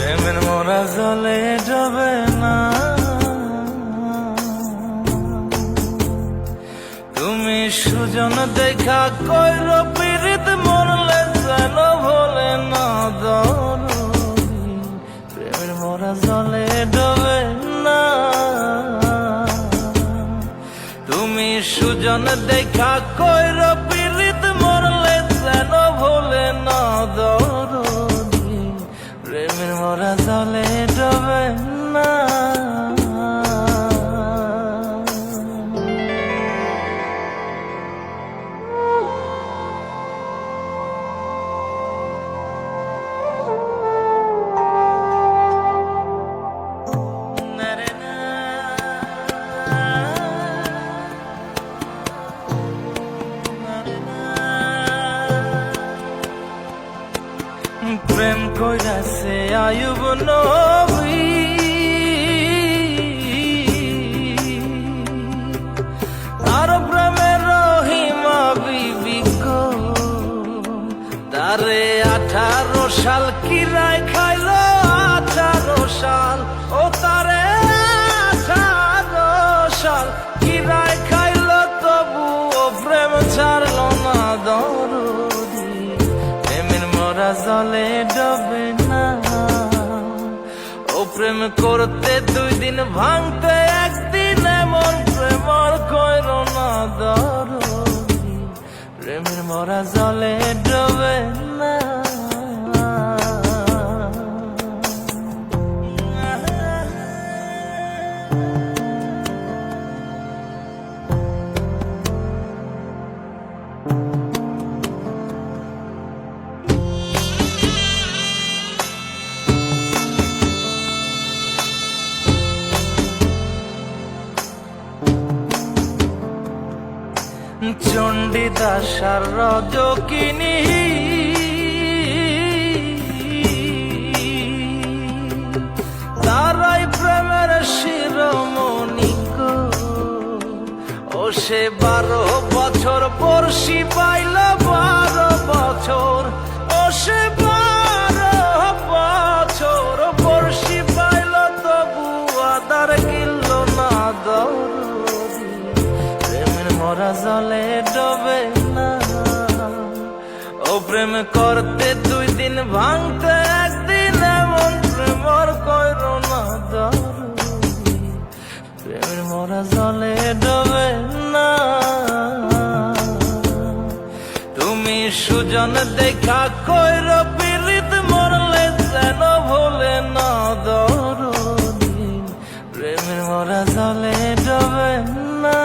প্রেমের মোরা জলে ডবে না। তুমি সুজন দেখা কইর পীড়িত মরলে যেন ভোলে না দরদি, প্রেমের মোরা জলে ডবে না। তুমি সুজন দেখা কইর পীড়িত মরলে যেন ভোলে না দরদি, প্রেমের মোরা জলে ডবে না। প্রেম কইরাছে আয়ুব নবী, তার প্রেমের রহিমা বিবি গো, তারে 18 সাল কিরায় খাইল 18 সাল, ও তারে 18 সাল কিরায় খাইল, তবু ও প্রেম ছাড়ল না দরদি, প্রেমের মোরা জলে ডবে না। ও প্রেম করতে 2 দিন ভাঙতে 1 দিন, এমন প্রেম আর কইর না দরদি, প্রেমের মোরা জলে ডবে না। চণ্ডীদাস আর রজকিনী, তারাই প্রেমের শিরোমণি গো, ও সে 12 বছর বর্ষি পাইল 12 বছর, ও সে 12 বছর বর্ষি পাইল, তবু আদার গিলল না দরদি, প্রেমের মোরা জলে ডবে না। ও প্রেম করতে 2 দিন ভাঙতে 1 দিন, এমন প্রেম আর কইর না দরদি, প্রেমের মোরা জলে ডবে না। তুমি সুজন দেখা কইর পীড়িত মরলে যেন ভোলে না দরদি, প্রেমের মোরা জলে ডবে না।